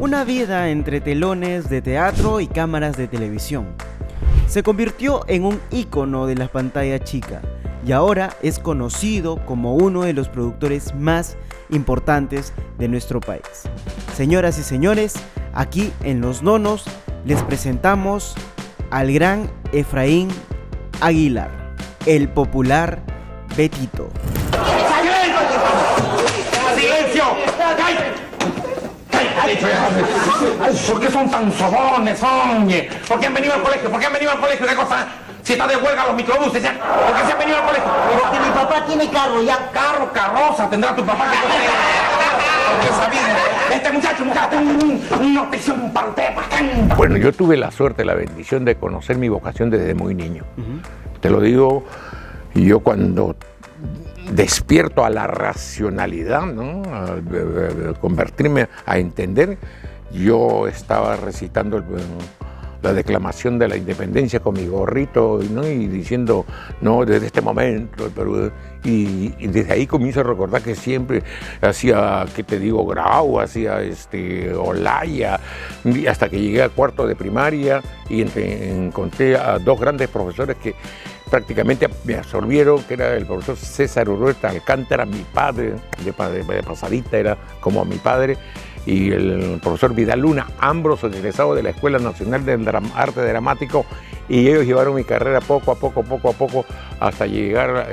Una vida entre telones de teatro y cámaras de televisión. Se convirtió en un ícono de la pantalla chica y ahora es conocido como uno de los productores más importantes de nuestro país. Señoras y señores, aquí en Los Nonos les presentamos al gran Efraín Aguilar, el popular Betito. ¡Silencio! ¿Por qué son tan sobones, oye? ¿Por qué han venido al colegio? ¿Qué cosa? Si está de huelga los microbuses, ¿ya? ¿Por qué se han venido al colegio? Porque mi papá tiene carro ya. Carroza tendrá tu papá que porque sabía, este muchacho, una notición para usted. Bueno, yo tuve la suerte, la bendición de conocer mi vocación desde muy niño. Te lo digo, yo cuando despierto a la racionalidad, ¿no? A convertirme a entender, yo estaba recitando la declamación de la independencia con mi gorrito, ¿no? Y diciendo, no, desde este momento, y desde ahí comienzo a recordar que siempre hacía, ¿qué te digo? Grau, hacía Olaya, y hasta que llegué al cuarto de primaria y encontré a dos grandes profesores que prácticamente me absorbieron, que era el profesor César Urueta Alcántara, mi padre, de pasadita, era como mi padre, y el profesor Vidal Luna, ambos egresados de la Escuela Nacional del Arte Dramático, y ellos llevaron mi carrera poco a poco, hasta llegar a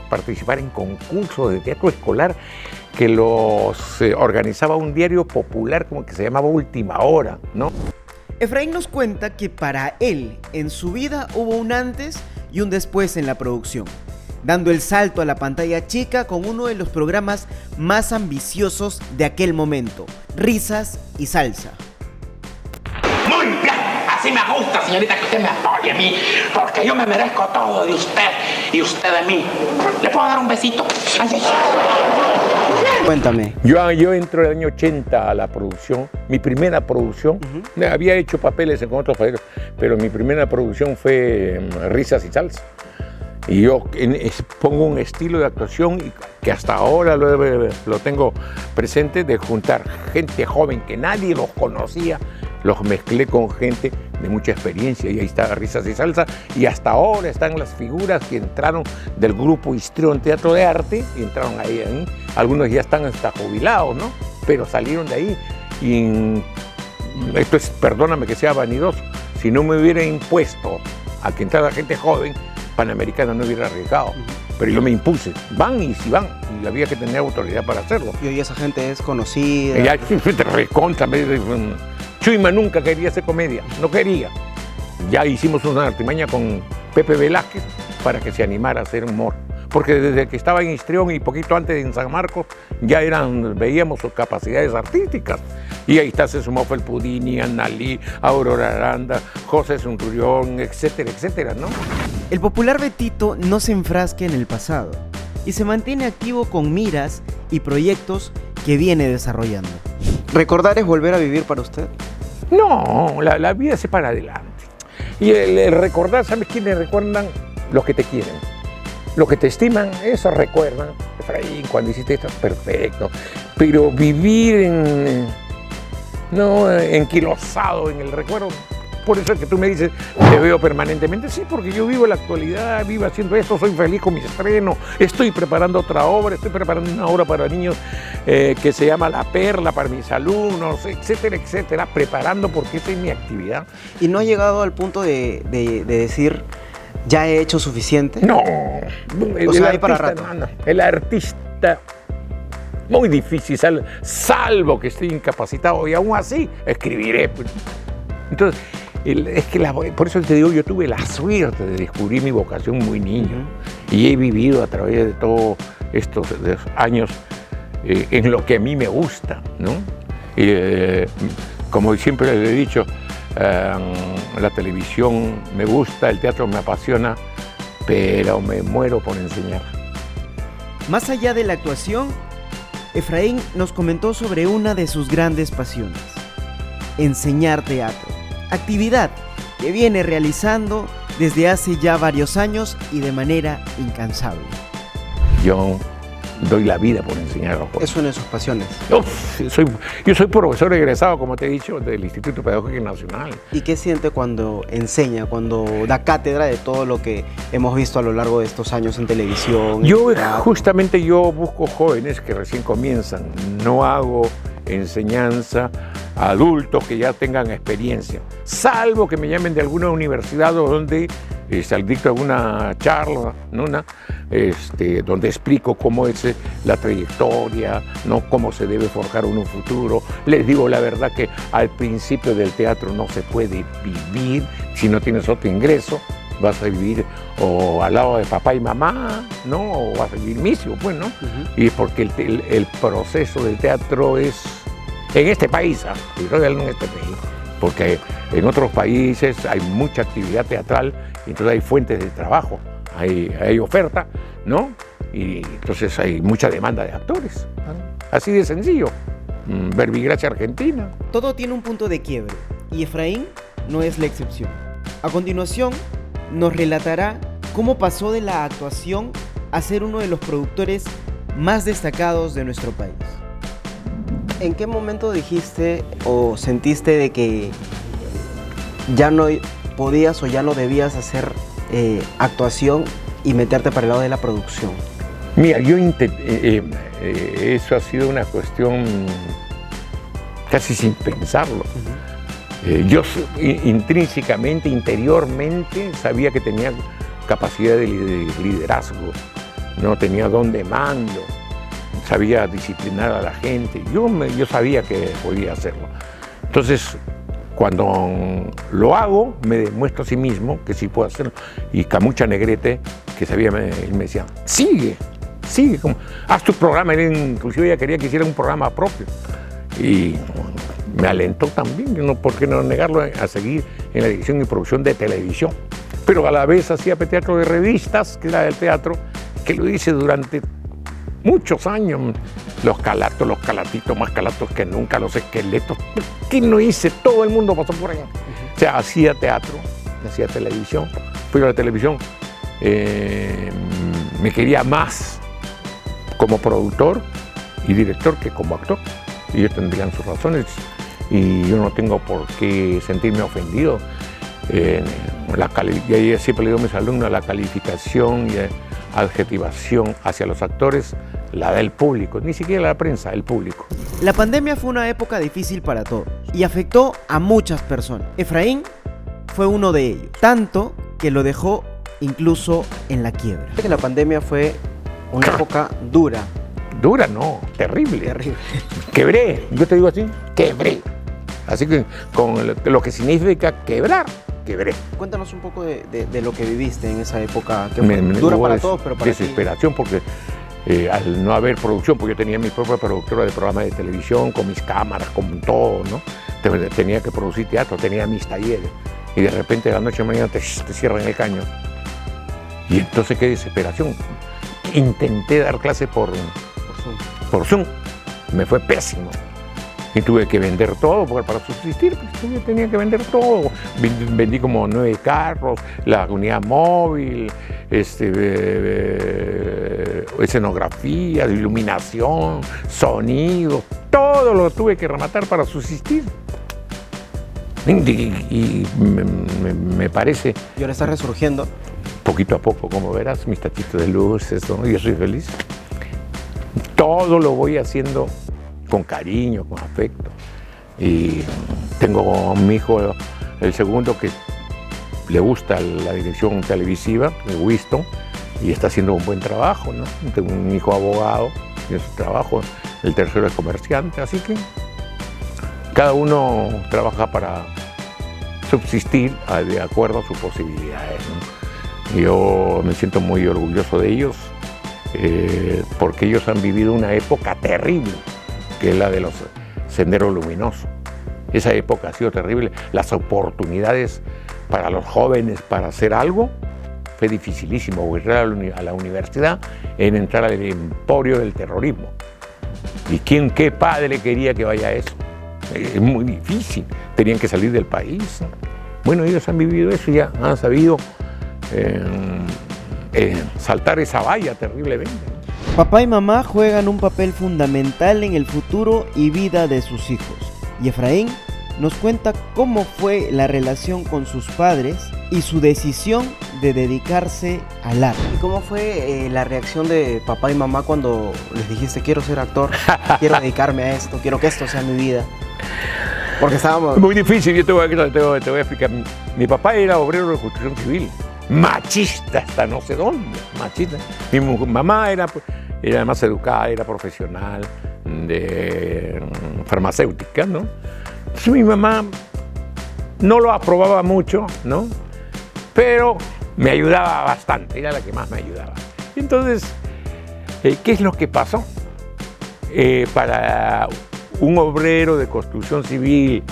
participar en concursos de teatro escolar que los organizaba un diario popular como que se llamaba Última Hora, ¿no? Efraín nos cuenta que para él, en su vida, hubo un antes y un después en la producción, dando el salto a la pantalla chica con uno de los programas más ambiciosos de aquel momento, Risas y Salsa. Muy bien, así me gusta, señorita, que usted me apoye a mí, porque yo me merezco todo de usted y usted de mí. ¿Le puedo dar un besito? Ay. Cuéntame. Yo entro en el año 80 a la producción, mi primera producción. Había hecho papeles en otros países, pero mi primera producción fue Risas y Salsa. Y yo pongo un estilo de actuación que hasta ahora lo tengo presente, de juntar gente joven que nadie los conocía, los mezclé con gente de mucha experiencia, y ahí está Risas y Salsa, y hasta ahora están las figuras que entraron del grupo Histrión Teatro de Arte, y entraron ahí, algunos ya están hasta jubilados, ¿no? Pero salieron de ahí, y esto es, perdóname que sea vanidoso, si no me hubiera impuesto a que entrara gente joven, Panamericana no hubiera arriesgado, pero yo me impuse, van y si van, y había que tener autoridad para hacerlo. Y hoy esa gente es conocida. Ya te recontra, Chuyma nunca quería hacer comedia, no quería. Ya hicimos una artimaña con Pepe Velázquez para que se animara a hacer humor, porque desde que estaba en Histrión y poquito antes en San Marcos, ya veíamos sus capacidades artísticas. Y ahí está, se sumó Felpudini, Annalí, Aurora Aranda, José Centurión, etcétera, etcétera, ¿no? El popular Betito no se enfrasca en el pasado y se mantiene activo con miras y proyectos que viene desarrollando. ¿Recordar es volver a vivir para usted? No, la vida se para adelante. Y el recordar, ¿sabes quiénes recuerdan? Los que te quieren. Los que te estiman, eso recuerdan. Efraín, cuando hiciste esto, perfecto. Pero vivir enquilosado en el recuerdo. Por eso es que tú me dices, te veo permanentemente. Sí, porque yo vivo la actualidad, vivo haciendo esto, soy feliz con mi estreno, estoy preparando otra obra, estoy preparando una obra para niños que se llama La Perla, para mis alumnos, etcétera, etcétera, preparando porque esa es mi actividad. ¿Y no ha llegado al punto de decir, ya he hecho suficiente? No. O sea, hay para rato. No. El artista, muy difícil, salvo que esté incapacitado, y aún así escribiré. Entonces, es que por eso te digo, yo tuve la suerte de descubrir mi vocación muy niño, y he vivido a través de todos estos años en lo que a mí me gusta, ¿no? Como siempre le he dicho, la televisión me gusta, el teatro me apasiona, pero me muero por enseñar. Más allá de la actuación, Efraín nos comentó sobre una de sus grandes pasiones: enseñar teatro, actividad que viene realizando desde hace ya varios años y de manera incansable. Yo doy la vida por enseñar a los jóvenes. Es una de sus pasiones. Yo soy profesor egresado, como te he dicho, del Instituto Pedagógico Nacional. ¿Y qué siente cuando enseña, cuando da cátedra de todo lo que hemos visto a lo largo de estos años en televisión? Justamente yo busco jóvenes que recién comienzan, no hago enseñanza a adultos que ya tengan experiencia, salvo que me llamen de alguna universidad donde dicto alguna charla, ¿no? Donde explico cómo es la trayectoria, ¿no? Cómo se debe forjar un futuro. Les digo la verdad que al principio del teatro no se puede vivir si no tienes otro ingreso. Vas a vivir o al lado de papá y mamá, ¿no? O vas a vivir misio, pues, ¿no? Y porque el proceso del teatro es, en este país, en este país, porque en otros países hay mucha actividad teatral, y entonces hay fuentes de trabajo, hay oferta, ¿no? Y entonces hay mucha demanda de actores, ¿no? Así de sencillo. Verbigracia Argentina. Todo tiene un punto de quiebre, y Efraín no es la excepción. A continuación, nos relatará cómo pasó de la actuación a ser uno de los productores más destacados de nuestro país. ¿En qué momento dijiste o sentiste de que ya no podías o ya no debías hacer actuación y meterte para el lado de la producción? Mira, eso ha sido una cuestión casi sin pensarlo. Yo intrínsecamente, interiormente, sabía que tenía capacidad de liderazgo, no tenía don de mando, sabía disciplinar a la gente. Yo sabía que podía hacerlo. Entonces, cuando lo hago, me demuestro a sí mismo que sí puedo hacerlo. Y Camucha Negrete, que sabía, él me decía, sigue, haz tu programa. Él inclusive ella quería que hiciera un programa propio. Y me alentó también, ¿por qué no negarlo?, a seguir en la dirección y producción de televisión. Pero a la vez hacía teatro de revistas, que era el teatro, que lo hice durante muchos años. Los calatitos, más calatos que nunca, los esqueletos. ¿Qué no hice? Todo el mundo pasó por ahí. O sea, hacía teatro, hacía televisión. Fui a la televisión, me quería más como productor y director que como actor. Y ellos tendrían sus razones. Y yo no tengo por qué sentirme ofendido. Y ahí siempre le digo a mis alumnos, la calificación y adjetivación hacia los actores la da el público, ni siquiera la prensa, el público. La pandemia fue una época difícil para todos y afectó a muchas personas. Efraín fue uno de ellos, tanto que lo dejó incluso en la quiebra. La pandemia fue una época dura. Dura no, terrible. Terrible. Quebré, yo te digo así, quebré. Así que con lo que significa quebrar, quebré. Cuéntanos un poco de lo que viviste en esa época, que fue dura para todos, pero para desesperación, porque al no haber producción, porque yo tenía mi propia productora de programas de televisión, con mis cámaras, con todo, ¿no? Tenía que producir teatro, tenía mis talleres, y de repente de la noche a la mañana te cierran el caño. Y entonces qué desesperación. Intenté dar clases por Zoom. Me fue pésimo. Y tuve que vender todo para subsistir, pues tenía que vender todo. Vendí como 9 carros, la unidad móvil, escenografía, iluminación, sonido, todo lo tuve que rematar para subsistir. Y me parece... Y ahora está resurgiendo. Poquito a poco, como verás, mis tachitos de luces, ¿no? Yo soy feliz. Todo lo voy haciendo con cariño, con afecto. Y tengo a mi hijo, el segundo, que le gusta la dirección televisiva, Winston, y está haciendo un buen trabajo, ¿no? Tengo un hijo abogado, tiene su trabajo, el tercero es comerciante, así que cada uno trabaja para subsistir de acuerdo a sus posibilidades, ¿no? Yo me siento muy orgulloso de ellos, porque ellos han vivido una época terrible, que es la de los senderos luminosos. Esa época ha sido terrible. Las oportunidades para los jóvenes para hacer algo fue dificilísimo. O entrar a la universidad en entrar al emporio del terrorismo. ¿Y qué padre quería que vaya a eso? Es muy difícil. Tenían que salir del país. Bueno, ellos han vivido eso y ya han sabido saltar esa valla terriblemente. Papá y mamá juegan un papel fundamental en el futuro y vida de sus hijos. Y Efraín nos cuenta cómo fue la relación con sus padres y su decisión de dedicarse al arte. ¿Y cómo fue la reacción de papá y mamá cuando les dijiste quiero ser actor, quiero dedicarme a esto, quiero que esto sea mi vida? Porque estábamos... Muy difícil, yo te voy a explicar. Mi papá era obrero de construcción civil, machista hasta no sé dónde, machista. Mi mamá era más educada, era profesional de farmacéutica, ¿no? Entonces mi mamá no lo aprobaba mucho, ¿no? Pero me ayudaba bastante, era la que más me ayudaba. Entonces, ¿qué es lo que pasó? Para un obrero de construcción civil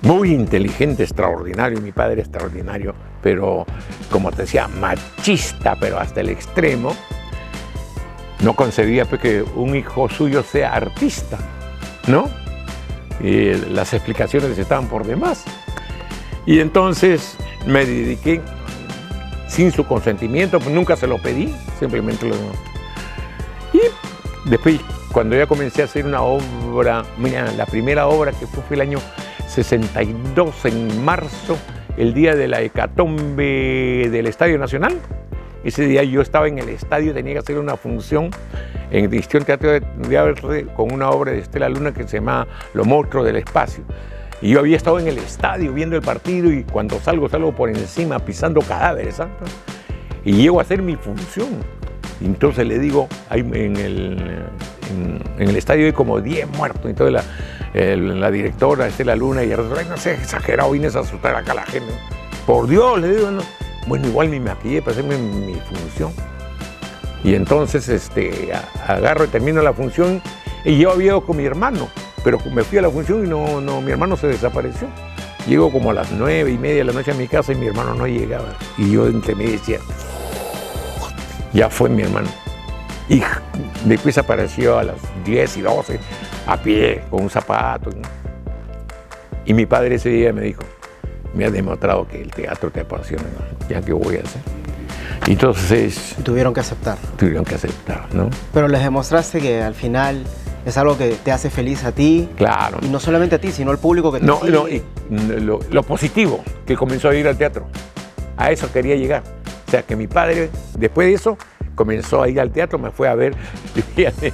muy inteligente, extraordinario, mi padre extraordinario, pero como te decía, machista, pero hasta el extremo, no concebía pues, que un hijo suyo sea artista, ¿no? Y las explicaciones estaban por demás. Y entonces me dediqué sin su consentimiento, pues nunca se lo pedí, simplemente lo... Y después, cuando ya comencé a hacer una obra, mira, la primera obra que fue el año 62, en marzo, el día de la hecatombe del Estadio Nacional. Ese día yo estaba en el estadio, tenía que hacer una función en el Distinción Teatro de Arte con una obra de Estela Luna que se llama Los monstruos del espacio. Y yo había estado en el estadio viendo el partido y cuando salgo por encima pisando cadáveres, ¿sabes? Y llego a hacer mi función. Y entonces le digo, en el estadio hay como 10 muertos. Entonces la directora Estela Luna y el resto, no sé, exagerado, vienes a asustar acá a la gente. Por Dios, le digo, no. Bueno, igual me maquillé para hacerme mi función. Y entonces agarro y termino la función y yo había ido con mi hermano, pero me fui a la función y mi hermano se desapareció. Llego como a las 9:30 de la noche a mi casa y mi hermano no llegaba. Y yo entre mí decía, ya fue mi hermano. Y después apareció a las 10 y 12 a pie, con un zapato. Y mi padre ese día me dijo, me has demostrado que el teatro te apasiona, ¿no? Ya que voy a hacer. Y entonces... Tuvieron que aceptar. Tuvieron que aceptar, ¿no? Pero les demostraste que al final es algo que te hace feliz a ti. Claro. Y no solamente a ti, sino al público que te sigue. No, y lo positivo, que comenzó a ir al teatro. A eso quería llegar. O sea, que mi padre, después de eso, comenzó a ir al teatro, me fue a ver. Fíjate,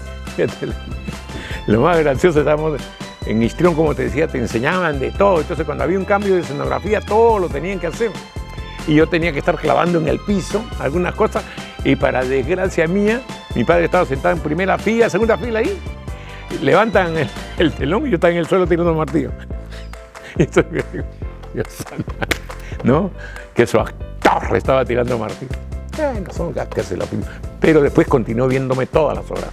lo más gracioso, estábamos en Histrión, como te decía, te enseñaban de todo. Entonces, cuando había un cambio de escenografía, todo lo tenían que hacer. Y yo tenía que estar clavando en el piso algunas cosas. Y para desgracia mía, mi padre estaba sentado en primera fila, segunda fila ahí. Levantan el telón y yo estaba en el suelo tirando martillo. Entonces, ¿no? Que su actor estaba tirando martillo. No son gastos de la película. Pero después continuó viéndome todas las horas.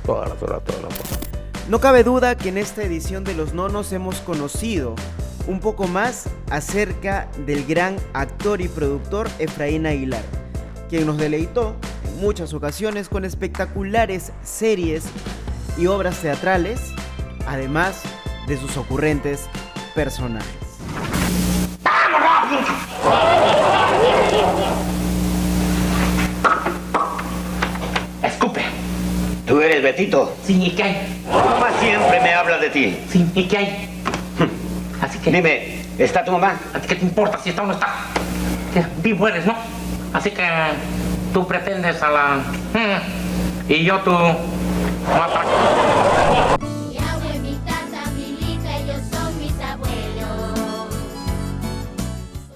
No cabe duda que en esta edición de Los Nonos hemos conocido un poco más acerca del gran actor y productor Efraín Aguilar, quien nos deleitó en muchas ocasiones con espectaculares series y obras teatrales, además de sus ocurrentes personajes. Escupe. ¿Tú eres Betito? Sí, ¿y qué hay? Tu mamá siempre me habla de ti. Sí, ¿y qué hay? Así que... Dime, ¿está tu mamá? ¿A ti qué te importa si está o no está? Vivo eres, ¿no? Así que tú pretendes a la... Y yo tú... No